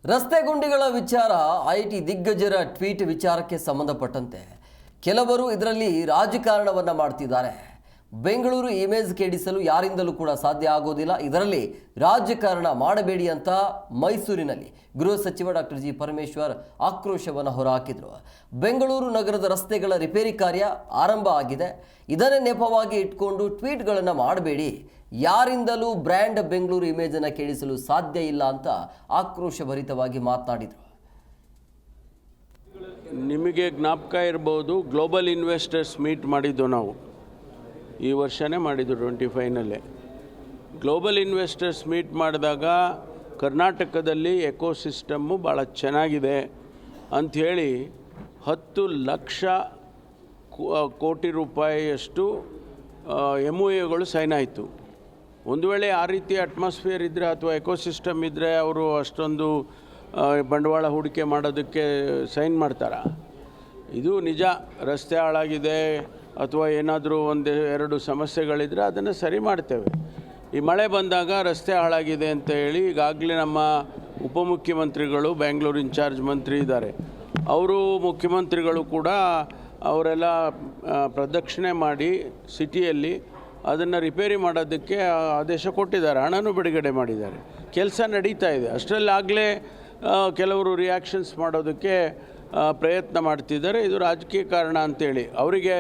ರಸ್ತೆ ಗುಂಡಿಗಳ ವಿಚಾರ IT ದಿಗ್ಗಜರ tweet ವಿಚಾರಕ್ಕೆ ಸಂಬಂಧಪಟ್ಟಂತೆ ಕೆಲವರು ಇದರಲ್ಲಿ ರಾಜಕಾರಣವನ್ನ ಮಾಡ್ತಿದ್ದಾರೆ. ಬೆಂಗಳೂರು ಇಮೇಜ್ ಕೆಡಿಸಲು ಯಾರಿಂದಲೂ ಕೂಡ ಸಾಧ್ಯ ಆಗೋದಿಲ್ಲ, ಇದರಲ್ಲಿ ರಾಜಕಾರಣ ಮಾಡಬೇಡಿ ಅಂತ ಮೈಸೂರಿನಲ್ಲಿ ಗೃಹ ಸಚಿವ ಡಾಕ್ಟರ್ ಜಿ ಪರಮೇಶ್ವರ್ ಆಕ್ರೋಶವನ್ನು ಹೊರಹಾಕಿದರು. ಬೆಂಗಳೂರು ನಗರದ ರಸ್ತೆಗಳ ರಿಪೇರಿ ಕಾರ್ಯ ಆರಂಭ ಆಗಿದೆ, ಇದನ್ನೇ ನೆಪವಾಗಿ ಇಟ್ಕೊಂಡು ಟ್ವೀಟ್ಗಳನ್ನು ಮಾಡಬೇಡಿ, ಯಾರಿಂದಲೂ ಬ್ರ್ಯಾಂಡ್ ಬೆಂಗಳೂರು ಇಮೇಜನ್ನು ಕೆಡಿಸಲು ಸಾಧ್ಯ ಇಲ್ಲ ಅಂತ ಆಕ್ರೋಶಭರಿತವಾಗಿ ಮಾತನಾಡಿದರು. ನಿಮಗೆ ಜ್ಞಾಪಕ ಇರಬಹುದು, ಗ್ಲೋಬಲ್ ಇನ್ವೆಸ್ಟರ್ಸ್ ಮೀಟ್ ಮಾಡಿದ್ದು ನಾವು ಈ ವರ್ಷನೇ ಮಾಡಿದ್ದು 25ನಲ್ಲೇ. ಗ್ಲೋಬಲ್ ಇನ್ವೆಸ್ಟರ್ಸ್ ಮೀಟ್ ಮಾಡಿದಾಗ ಕರ್ನಾಟಕದಲ್ಲಿ ಎಕೋಸಿಸ್ಟಮ್ಮು ಭಾಳ ಚೆನ್ನಾಗಿದೆ ಅಂಥೇಳಿ 10 ಲಕ್ಷ ಕೋಟಿ ರೂಪಾಯಿಯಷ್ಟು MOUಗಳು ಸೈನ್ ಆಯಿತು. ಒಂದು ವೇಳೆ ಆ ರೀತಿ ಅಟ್ಮಾಸ್ಫಿಯರ್ ಇದ್ದರೆ ಅಥವಾ ಎಕೋಸಿಸ್ಟಮ್ ಇದ್ದರೆ ಅವರು ಅಷ್ಟೊಂದು ಬಂಡವಾಳ ಹೂಡಿಕೆ ಮಾಡೋದಕ್ಕೆ ಸೈನ್ ಮಾಡ್ತಾರಾ? ಇದು ನಿಜ. ರಸ್ತೆ ಹಾಳಾಗಿದೆ ಅಥವಾ ಏನಾದರೂ ಎರಡು ಸಮಸ್ಯೆಗಳಿದ್ದರೆ ಅದನ್ನು ಸರಿ ಮಾಡ್ತೇವೆ. ಈ ಮಳೆ ಬಂದಾಗ ರಸ್ತೆ ಹಾಳಾಗಿದೆ ಅಂತ ಹೇಳಿ ಈಗಾಗಲೇ ನಮ್ಮ ಉಪಮುಖ್ಯಮಂತ್ರಿಗಳು ಬೆಂಗಳೂರು ಇನ್ಚಾರ್ಜ್ ಮಂತ್ರಿ ಇದ್ದಾರೆ, ಅವರು ಮುಖ್ಯಮಂತ್ರಿಗಳು ಕೂಡ ಅವರೆಲ್ಲ ಪ್ರದಕ್ಷಿಣೆ ಮಾಡಿ ಸಿಟಿಯಲ್ಲಿ ಅದನ್ನು ರಿಪೇರಿ ಮಾಡೋದಕ್ಕೆ ಆದೇಶ ಕೊಟ್ಟಿದ್ದಾರೆ, ಹಣನೂ ಬಿಡುಗಡೆ ಮಾಡಿದ್ದಾರೆ. ಕೆಲಸ ನಡೀತಾ ಇದೆ. ಅಷ್ಟರಲ್ಲಾಗಲೇ ಕೆಲವರು ರಿಯಾಕ್ಷನ್ಸ್ ಮಾಡೋದಕ್ಕೆ ಪ್ರಯತ್ನ ಮಾಡ್ತಿದ್ದಾರೆ. ಇದು ರಾಜಕೀಯ ಕಾರಣ ಅಂತೇಳಿ ಅವರಿಗೆ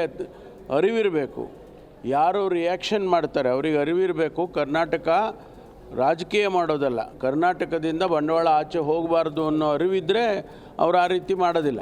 ಅರಿವಿರಬೇಕು. ಯಾರು ರಿಯಾಕ್ಷನ್ ಮಾಡ್ತಾರೆ ಅವರಿಗೆ ಅರಿವಿರಬೇಕು. ಕರ್ನಾಟಕ ರಾಜಕೀಯ ಮಾಡೋದಲ್ಲ, ಕರ್ನಾಟಕದಿಂದ ಬಂಡವಾಳ ಆಚೆ ಹೋಗಬಾರ್ದು ಅನ್ನೋ ಅರಿವಿದ್ದರೆ ಅವರು ಆ ರೀತಿ ಮಾಡೋದಿಲ್ಲ.